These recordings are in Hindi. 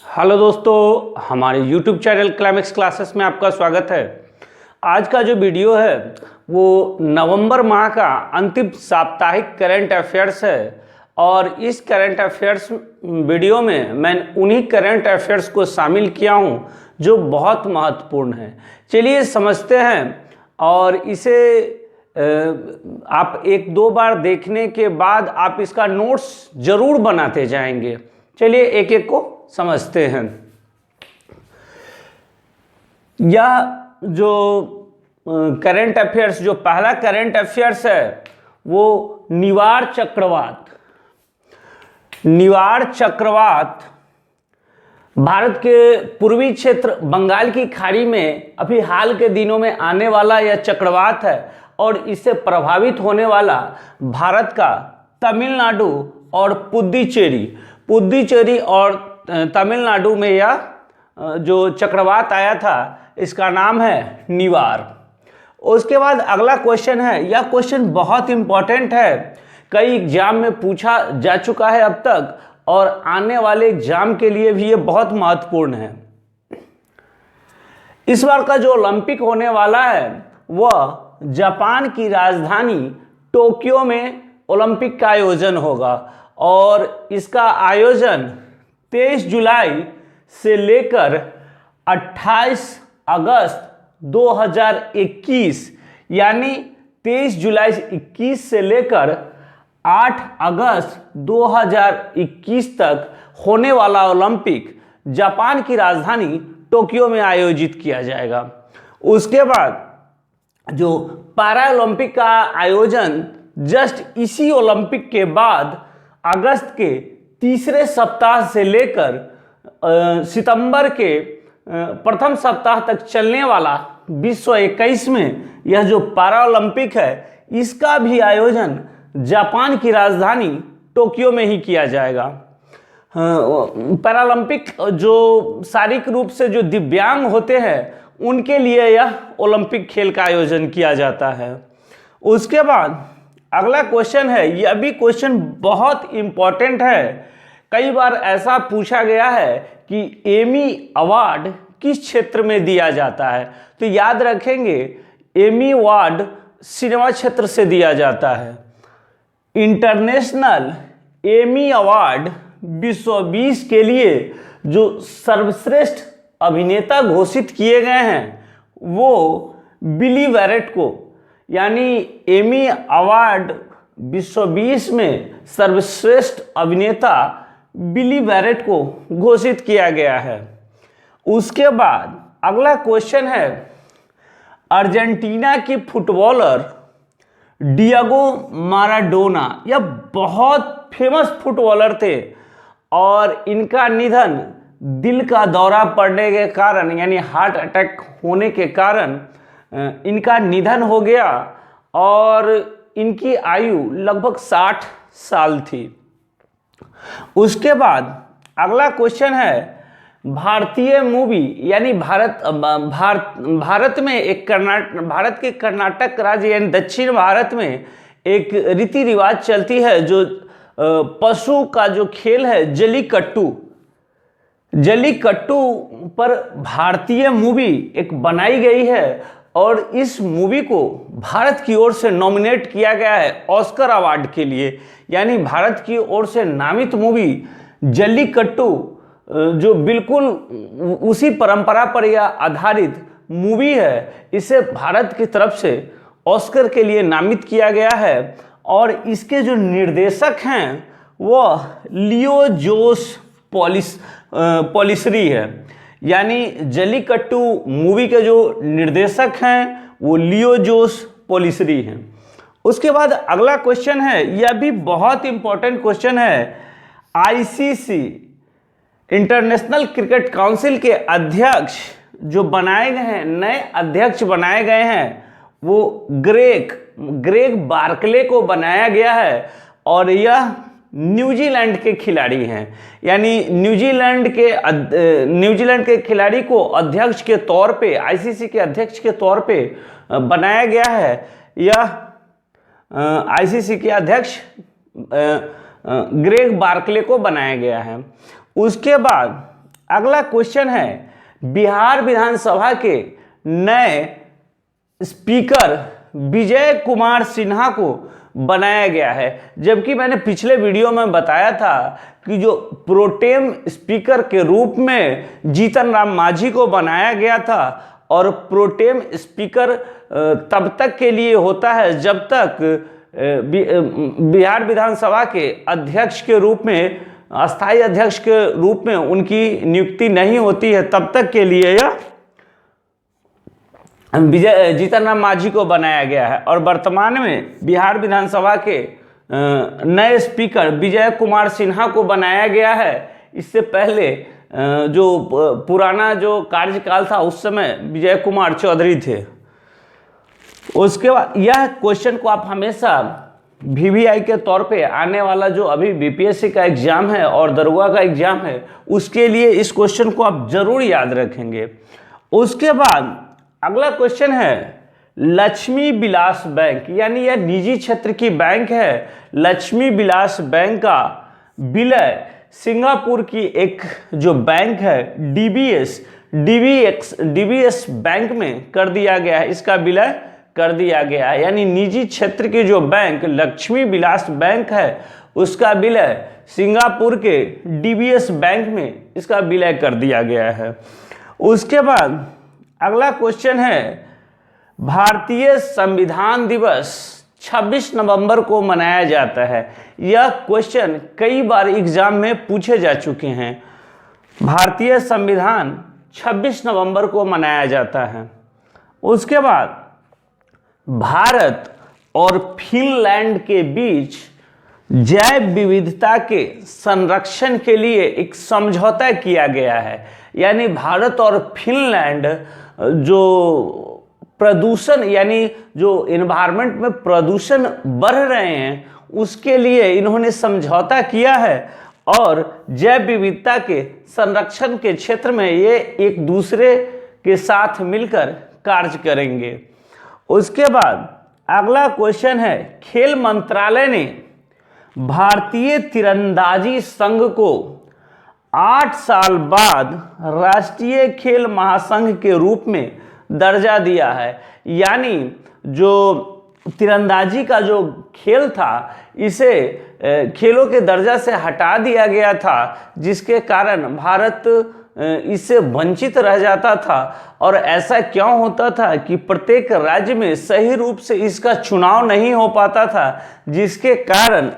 हेलो दोस्तों, हमारे YouTube चैनल क्लाइमेक्स क्लासेस में आपका स्वागत है। आज का जो वीडियो है वो नवंबर माह का अंतिम साप्ताहिक करंट अफेयर्स है और इस करंट अफेयर्स वीडियो में मैं उन्हीं करंट अफेयर्स को शामिल किया हूँ जो बहुत महत्वपूर्ण है। चलिए समझते हैं और इसे आप एक दो बार देखने के बाद आप इसका नोट्स जरूर बनाते जाएंगे। चलिए एक एक को समझते हैं। यह जो करंट अफेयर्स, जो पहला करंट अफेयर्स है वो निवार चक्रवात भारत के पूर्वी क्षेत्र बंगाल की खाड़ी में अभी हाल के दिनों में आने वाला यह चक्रवात है और इससे प्रभावित होने वाला भारत का तमिलनाडु और पुद्दुचेरी और तमिलनाडु में यह जो चक्रवात आया था इसका नाम है निवार। उसके बाद अगला क्वेश्चन है, यह क्वेश्चन बहुत इंपॉर्टेंट है, कई एग्जाम में पूछा जा चुका है अब तक और आने वाले एग्जाम के लिए भी ये बहुत महत्वपूर्ण है। इस बार का जो ओलंपिक होने वाला है वह जापान की राजधानी टोक्यो में ओलंपिक का आयोजन होगा और इसका आयोजन 23 जुलाई से लेकर 28 अगस्त 2021 यानी 23 जुलाई 21 से लेकर 8 अगस्त 2021 तक होने वाला ओलंपिक जापान की राजधानी टोक्यो में आयोजित किया जाएगा। उसके बाद जो पैरा ओलंपिक का आयोजन जस्ट इसी ओलंपिक के बाद अगस्त के तीसरे सप्ताह से लेकर सितंबर के प्रथम सप्ताह तक चलने वाला विश्व 21 में यह जो पैरा ओलंपिक है इसका भी आयोजन जापान की राजधानी टोक्यो में ही किया जाएगा। पैरा ओलंपिक जो शारीरिक रूप से जो दिव्यांग होते हैं उनके लिए यह ओलंपिक खेल का आयोजन किया जाता है। उसके बाद अगला क्वेश्चन है, यह भी क्वेश्चन बहुत इंपॉर्टेंट है। कई बार ऐसा पूछा गया है कि एमी अवार्ड किस क्षेत्र में दिया जाता है, तो याद रखेंगे एमी अवार्ड सिनेमा क्षेत्र से दिया जाता है। इंटरनेशनल एमी अवार्ड विश्व 20 के लिए जो सर्वश्रेष्ठ अभिनेता घोषित किए गए हैं वो बिली बैरेट को, यानी एमी अवार्ड विश्व 20 में सर्वश्रेष्ठ अभिनेता बिली बैरेट को घोषित किया गया है। उसके बाद अगला क्वेश्चन है, अर्जेंटीना की फुटबॉलर डिएगो माराडोना, यह बहुत फेमस फुटबॉलर थे और इनका निधन दिल का दौरा पड़ने के कारण यानी हार्ट अटैक होने के कारण इनका निधन हो गया और इनकी आयु लगभग 60 साल थी। उसके बाद अगला क्वेश्चन है, भारतीय मूवी यानी भारत में एक भारत के कर्नाटक राज्य यानी दक्षिण भारत में एक रीति रिवाज चलती है जो पशु का जो खेल है जल्लीकट्टू पर भारतीय मूवी एक बनाई गई है और इस मूवी को भारत की ओर से नॉमिनेट किया गया है ऑस्कर अवार्ड के लिए। यानी भारत की ओर से नामित मूवी जल्लीकट्टू जो बिल्कुल उसी परंपरा पर यह आधारित मूवी है, इसे भारत की तरफ से ऑस्कर के लिए नामित किया गया है और इसके जो निर्देशक हैं वह लियो जोस पॉलिसरी है। यानी जल्लीकट्टू मूवी के जो निर्देशक हैं वो लियो जोस पॉलिसरी हैं। उसके बाद अगला क्वेश्चन है, यह भी बहुत इंपॉर्टेंट क्वेश्चन है, आईसीसी इंटरनेशनल क्रिकेट काउंसिल के अध्यक्ष जो बनाए गए हैं, नए अध्यक्ष बनाए गए हैं वो ग्रेग बार्कले को बनाया गया है और यह न्यूजीलैंड के खिलाड़ी हैं। यानी न्यूजीलैंड के खिलाड़ी को अध्यक्ष के तौर पे, आईसीसी के अध्यक्ष के तौर पे बनाया गया है। यह आईसीसी के अध्यक्ष ग्रेग बार्कले को बनाया गया है। उसके बाद अगला क्वेश्चन है, बिहार विधानसभा के नए स्पीकर विजय कुमार सिन्हा को बनाया गया है। जबकि मैंने पिछले वीडियो में बताया था कि जो प्रोटेम स्पीकर के रूप में जीतन राम मांझी को बनाया गया था, और प्रोटेम स्पीकर तब तक के लिए होता है जब तक बिहार विधानसभा के अध्यक्ष के रूप में, अस्थायी अध्यक्ष के रूप में उनकी नियुक्ति नहीं होती है, तब तक के लिए यह जीतन राम मांझी को बनाया गया है। और वर्तमान में बिहार विधानसभा के नए स्पीकर विजय कुमार सिन्हा को बनाया गया है। इससे पहले जो पुराना जो कार्यकाल था उस समय विजय कुमार चौधरी थे। उसके बाद यह क्वेश्चन को आप हमेशा वीवीआई के तौर पे आने वाला जो अभी बीपीएससी का एग्जाम है और दरोगा का एग्जाम है, उसके लिए इस क्वेश्चन को आप जरूर याद रखेंगे। उसके बाद अगला क्वेश्चन है, लक्ष्मी विलास बैंक, यानी यह निजी क्षेत्र की बैंक है। लक्ष्मी विलास बैंक का विलय सिंगापुर की एक जो बैंक है डीबीएस बैंक में कर दिया गया है। इसका विलय कर दिया गया है, यानी निजी क्षेत्र की जो बैंक लक्ष्मी विलास बैंक है उसका विलय सिंगापुर के डीबीएस बैंक में इसका विलय कर दिया गया है। उसके बाद अगला क्वेश्चन है, भारतीय संविधान दिवस 26 नवंबर को मनाया जाता है। यह क्वेश्चन कई बार एग्जाम में पूछे जा चुके हैं। भारतीय संविधान 26 नवंबर को मनाया जाता है। उसके बाद भारत और फिनलैंड के बीच जैव विविधता के संरक्षण के लिए एक समझौता किया गया है। यानी भारत और फिनलैंड जो प्रदूषण, यानी जो एनवायरनमेंट में प्रदूषण बढ़ रहे हैं उसके लिए इन्होंने समझौता किया है, और जैव विविधता के संरक्षण के क्षेत्र में ये एक दूसरे के साथ मिलकर कार्य करेंगे। उसके बाद अगला क्वेश्चन है, खेल मंत्रालय ने भारतीय तीरंदाजी संघ को 8 साल बाद राष्ट्रीय खेल महासंघ के रूप में दर्जा दिया है। यानी जो तीरंदाजी का जो खेल था इसे खेलों के दर्जा से हटा दिया गया था, जिसके कारण भारत इससे वंचित रह जाता था। और ऐसा क्यों होता था कि प्रत्येक राज्य में सही रूप से इसका चुनाव नहीं हो पाता था, जिसके कारण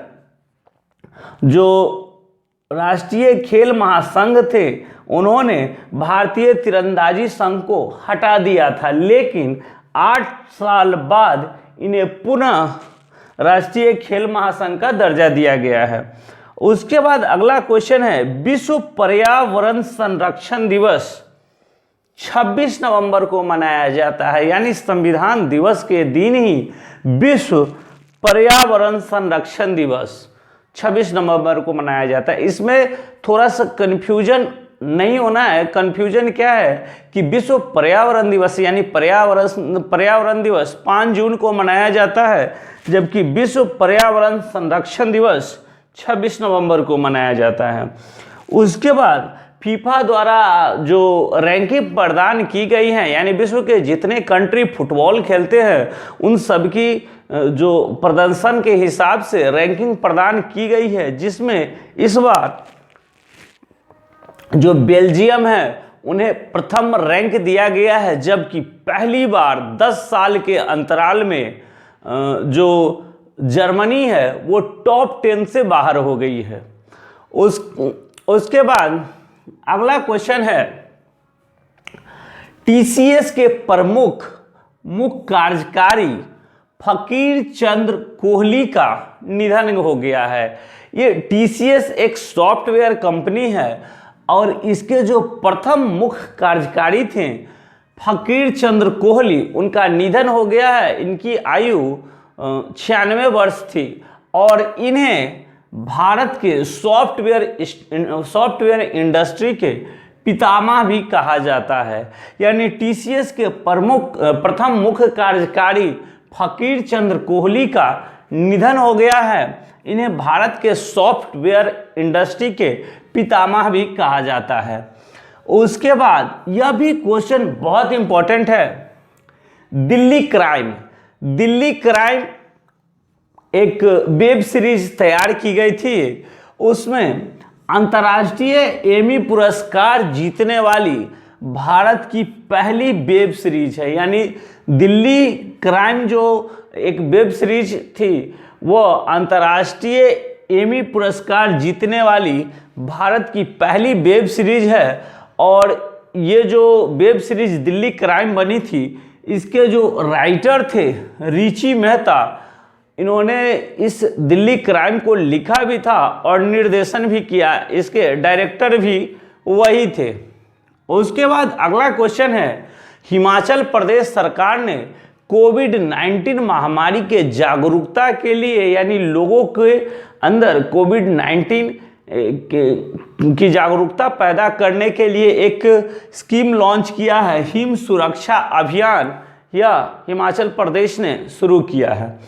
जो राष्ट्रीय खेल महासंघ थे उन्होंने भारतीय तीरंदाजी संघ को हटा दिया था। लेकिन 8 साल बाद इन्हें पुनः राष्ट्रीय खेल महासंघ का दर्जा दिया गया है। उसके बाद अगला क्वेश्चन है, विश्व पर्यावरण संरक्षण दिवस 26 नवंबर को मनाया जाता है। यानी संविधान दिवस के दिन ही विश्व पर्यावरण संरक्षण दिवस 26 नवंबर को मनाया जाता है। इसमें थोड़ा सा कन्फ्यूजन नहीं होना है। कन्फ्यूजन क्या है कि विश्व पर्यावरण दिवस यानी पर्यावरण दिवस 5 जून को मनाया जाता है, जबकि विश्व पर्यावरण संरक्षण दिवस 26 नवंबर को मनाया जाता है। उसके बाद फीफा द्वारा जो रैंकिंग प्रदान की गई है, यानी विश्व के जितने कंट्री फुटबॉल खेलते हैं उन सब की जो प्रदर्शन के हिसाब से रैंकिंग प्रदान की गई है, जिसमें इस बार जो बेल्जियम है उन्हें प्रथम रैंक दिया गया है, जबकि पहली बार 10 साल के अंतराल में जो जर्मनी है वो टॉप 10 से बाहर हो गई है। उसके बाद अगला क्वेश्चन है, टीसीएस के प्रमुख मुख्य कार्यकारी फकीर चंद कोहली का निधन हो गया है। ये टीसीएस एक सॉफ्टवेयर कंपनी है और इसके जो प्रथम मुख्य कार्यकारी थे फकीर चंद कोहली, उनका निधन हो गया है। इनकी आयु 96 वर्ष थी और इन्हें भारत के सॉफ्टवेयर इंडस्ट्री के पितामह भी कहा जाता है। यानी टीसीएस के प्रथम मुख्य कार्यकारी फकीर चंद कोहली का निधन हो गया है। इन्हें भारत के सॉफ्टवेयर इंडस्ट्री के पितामह भी कहा जाता है। उसके बाद यह भी क्वेश्चन बहुत इंपॉर्टेंट है, दिल्ली क्राइम। दिल्ली क्राइम एक वेब सीरीज तैयार की गई थी, उसमें अंतर्राष्ट्रीय एमी पुरस्कार जीतने वाली भारत की पहली वेब सीरीज है। यानी दिल्ली क्राइम जो एक वेब सीरीज थी वो अंतर्राष्ट्रीय एमी पुरस्कार जीतने वाली भारत की पहली वेब सीरीज है। और ये जो वेब सीरीज दिल्ली क्राइम बनी थी, इसके जो राइटर थे रिची मेहता, इन्होंने इस दिल्ली क्राइम को लिखा भी था और निर्देशन भी किया, इसके डायरेक्टर भी वही थे। उसके बाद अगला क्वेश्चन है, हिमाचल प्रदेश सरकार ने कोविड-19 महामारी के जागरूकता के लिए, यानी लोगों के अंदर कोविड-19 की जागरूकता पैदा करने के लिए एक स्कीम लॉन्च किया है, हिम सुरक्षा अभियान, यह हिमाचल प्रदेश ने शुरू किया है।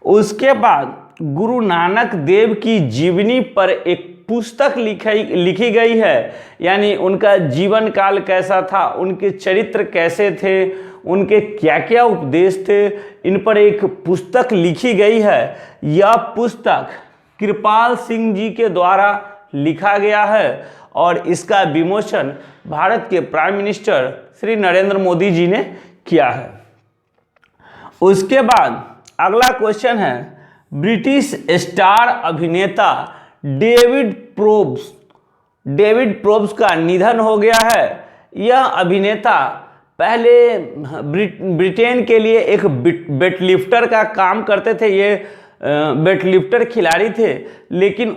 उसके बाद गुरु नानक देव की जीवनी पर एक पुस्तक लिखी गई है, यानी उनका जीवन काल कैसा था, उनके चरित्र कैसे थे, उनके क्या क्या उपदेश थे, इन पर एक पुस्तक लिखी गई है। यह पुस्तक कृपाल सिंह जी के द्वारा लिखा गया है और इसका विमोचन भारत के प्राइम मिनिस्टर श्री नरेंद्र मोदी जी ने किया है। उसके बाद अगला क्वेश्चन है, ब्रिटिश स्टार अभिनेता डेविड प्रोब्स का निधन हो गया है। यह अभिनेता पहले ब्रिटेन के लिए एक वेटलिफ्टर का काम करते थे, ये वेटलिफ्टर खिलाड़ी थे, लेकिन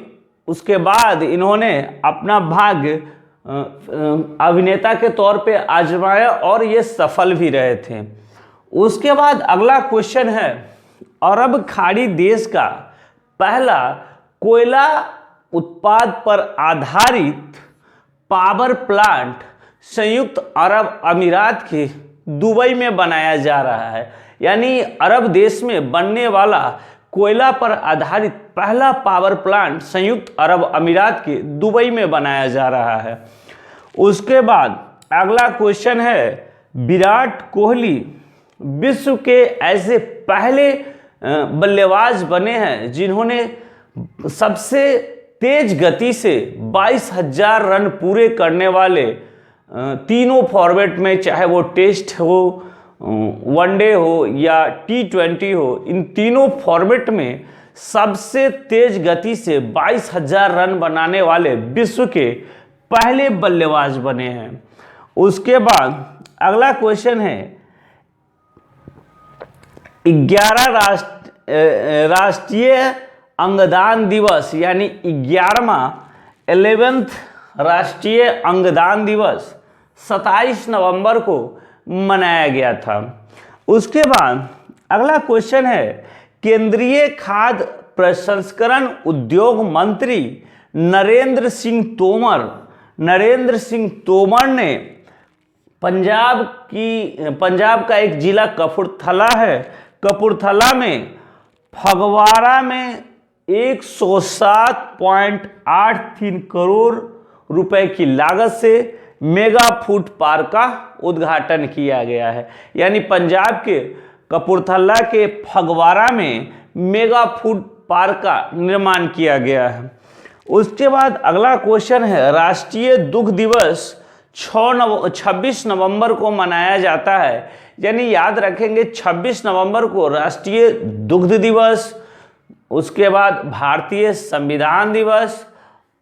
उसके बाद इन्होंने अपना भाग्य अभिनेता के तौर पे आजमाया और ये सफल भी रहे थे। उसके बाद अगला क्वेश्चन है, अरब खाड़ी देश का पहला कोयला उत्पाद पर आधारित पावर प्लांट संयुक्त अरब अमीरात के दुबई में बनाया जा रहा है। यानी अरब देश में बनने वाला कोयला पर आधारित पहला पावर प्लांट संयुक्त अरब अमीरात के दुबई में बनाया जा रहा है। उसके बाद अगला क्वेश्चन है, विराट कोहली विश्व के ऐसे पहले बल्लेबाज बने हैं जिन्होंने सबसे तेज गति से 22,000 रन पूरे करने वाले तीनों फॉर्मेट में, चाहे वो टेस्ट हो, वनडे हो या T20 हो, इन तीनों फॉर्मेट में सबसे तेज गति से 22,000 रन बनाने वाले विश्व के पहले बल्लेबाज बने हैं। उसके बाद अगला क्वेश्चन है, 11 राष्ट्रीय अंगदान दिवस, यानी 11वां राष्ट्रीय अंगदान दिवस 27 नवंबर को मनाया गया था। उसके बाद अगला क्वेश्चन है, केंद्रीय खाद्य प्रसंस्करण उद्योग मंत्री नरेंद्र सिंह तोमर ने पंजाब का एक जिला कपूरथला है, कपूरथला में फगवाड़ा में 107.83 करोड़ रुपए की लागत से मेगा फूड पार्क का उद्घाटन किया गया है। यानी पंजाब के कपूरथला के फगवाड़ा में मेगा फूड पार्क का निर्माण किया गया है। उसके बाद अगला क्वेश्चन है, राष्ट्रीय दुग्ध दिवस 26 नवंबर को मनाया जाता है। यानी याद रखेंगे 26 नवंबर को राष्ट्रीय दुग्ध दिवस, उसके बाद भारतीय संविधान दिवस,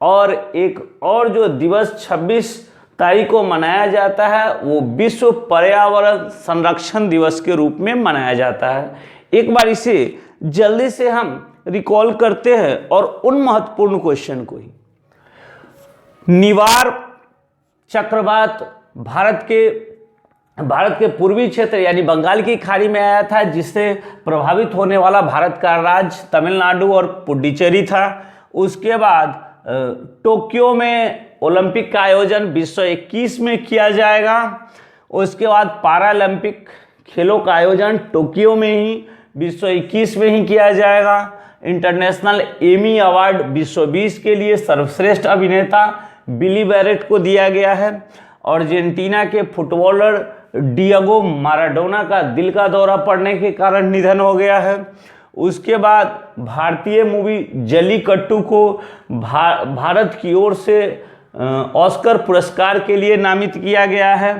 और एक और जो दिवस 26 तारीख को मनाया जाता है वो विश्व पर्यावरण संरक्षण दिवस के रूप में मनाया जाता है। एक बार इसे जल्दी से हम रिकॉल करते हैं और उन महत्वपूर्ण क्वेश्चन को ही। निवार चक्रवात भारत के पूर्वी क्षेत्र यानी बंगाल की खाड़ी में आया था, जिससे प्रभावित होने वाला भारत का राज्य तमिलनाडु और पुडुचेरी था। उसके बाद टोक्यो में ओलंपिक का आयोजन विश्व 21 में किया जाएगा। उसके बाद पैरालंपिक खेलों का आयोजन टोक्यो में ही विश्व 21 में ही किया जाएगा। इंटरनेशनल एमी अवार्ड विश्व 20 के लिए सर्वश्रेष्ठ अभिनेता बिली बैरेट को दिया गया है। अर्जेंटीना के फुटबॉलर डिएगो माराडोना का दिल का दौरा पड़ने के कारण निधन हो गया है। उसके बाद भारतीय मूवी जल्लीकट्टू को भारत की ओर से ऑस्कर पुरस्कार के लिए नामित किया गया है।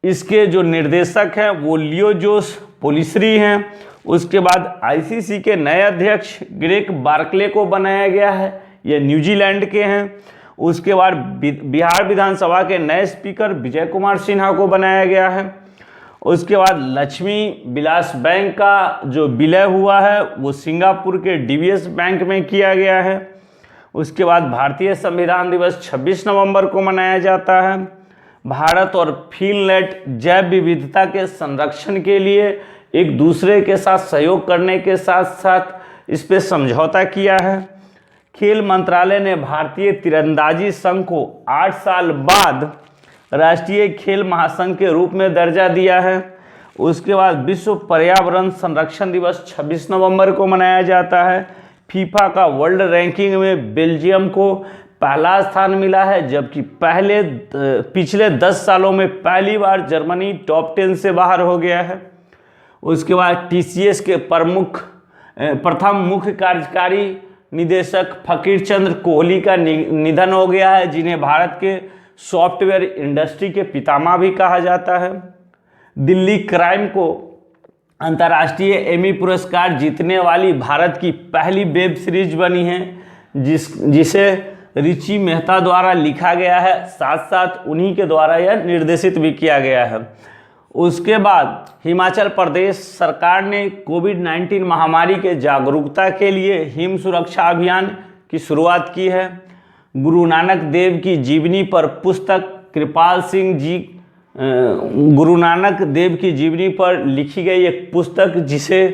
इसके जो निर्देशक हैं वो लियो जोस पोलिसरी हैं। उसके बाद आईसीसी के नए अध्यक्ष ग्रेग बार्कले को बनाया गया है, ये न्यूजीलैंड के हैं। उसके बाद बिहार विधानसभा के नए स्पीकर विजय कुमार सिन्हा को बनाया गया है। उसके बाद लक्ष्मी विलास बैंक का जो विलय हुआ है वो सिंगापुर के डीबीएस बैंक में किया गया है। उसके बाद भारतीय संविधान दिवस 26 नवंबर को मनाया जाता है। भारत और फिनलैंड जैव विविधता के संरक्षण के लिए एक दूसरे के साथ सहयोग करने के साथ साथ इस पे समझौता किया है। खेल मंत्रालय ने भारतीय तीरंदाजी संघ को 8 साल बाद राष्ट्रीय खेल महासंघ के रूप में दर्जा दिया है। उसके बाद विश्व पर्यावरण संरक्षण दिवस 26 नवंबर को मनाया जाता है। फीफा का वर्ल्ड रैंकिंग में बेल्जियम को पहला स्थान मिला है, जबकि पिछले 10 सालों में पहली बार जर्मनी टॉप 10 से बाहर हो गया है। उसके बाद टीसीएस के प्रथम मुख्य कार्यकारी निदेशक फकीर चंद्र कोहली का निधन हो गया है, जिन्हें भारत के सॉफ्टवेयर इंडस्ट्री के पितामह भी कहा जाता है। दिल्ली क्राइम को अंतर्राष्ट्रीय एमी पुरस्कार जीतने वाली भारत की पहली वेब सीरीज बनी है, जिसे रिची मेहता द्वारा लिखा गया है, साथ साथ उन्हीं के द्वारा यह निर्देशित भी किया गया है। उसके बाद हिमाचल प्रदेश सरकार ने कोविड-19 महामारी के जागरूकता के लिए हिम सुरक्षा अभियान की शुरुआत की है। गुरु नानक देव की जीवनी पर पुस्तक गुरु नानक देव की जीवनी पर लिखी गई एक पुस्तक जिसे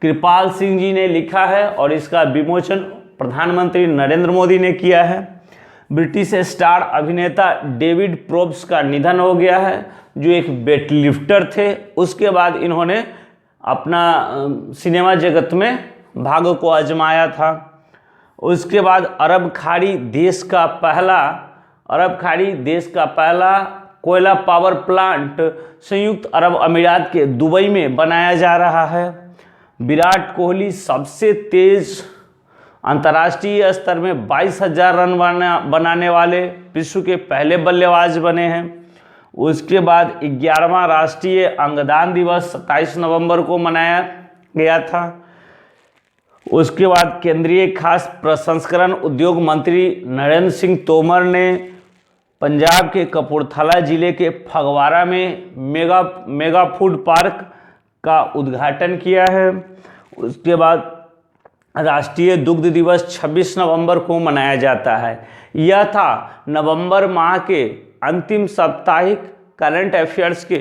कृपाल सिंह जी ने लिखा है और इसका विमोचन प्रधानमंत्री नरेंद्र मोदी ने किया है। ब्रिटिश स्टार अभिनेता डेविड प्रोब्स का निधन हो गया है, जो एक वेटलिफ्टर थे। उसके बाद इन्होंने अपना सिनेमा जगत में भाग्य को आजमाया था। उसके बाद अरब खाड़ी देश का पहला कोयला पावर प्लांट संयुक्त अरब अमीरात के दुबई में बनाया जा रहा है। विराट कोहली सबसे तेज अंतर्राष्ट्रीय स्तर में 22,000 रन बनाने वाले विश्व के पहले बल्लेबाज बने हैं। उसके बाद 11वां राष्ट्रीय अंगदान दिवस 27 नवंबर को मनाया गया था। उसके बाद केंद्रीय खास प्रसंस्करण उद्योग मंत्री नरेंद्र सिंह तोमर ने पंजाब के कपूरथला जिले के फगवाड़ा में मेगा फूड पार्क का उद्घाटन किया है। उसके बाद राष्ट्रीय दुग्ध दिवस 26 नवंबर को मनाया जाता है। यह था नवंबर माह के अंतिम साप्ताहिक करंट अफेयर्स के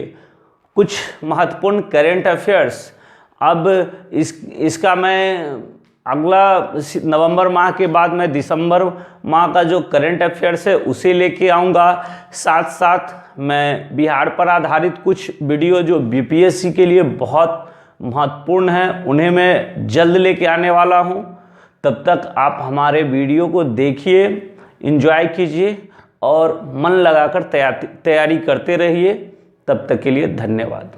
कुछ महत्वपूर्ण करंट अफेयर्स। अब इसका मैं अगला नवंबर माह के बाद मैं दिसंबर माह का जो करंट अफेयर्स है उसे लेके आऊँगा। साथ साथ मैं बिहार पर आधारित कुछ वीडियो जो बीपीएससी के लिए बहुत महत्वपूर्ण हैं उन्हें मैं जल्द लेके आने वाला हूं। तब तक आप हमारे वीडियो को देखिए, एंजॉय कीजिए और मन लगाकर तैयारी करते रहिए। तब तक के लिए धन्यवाद।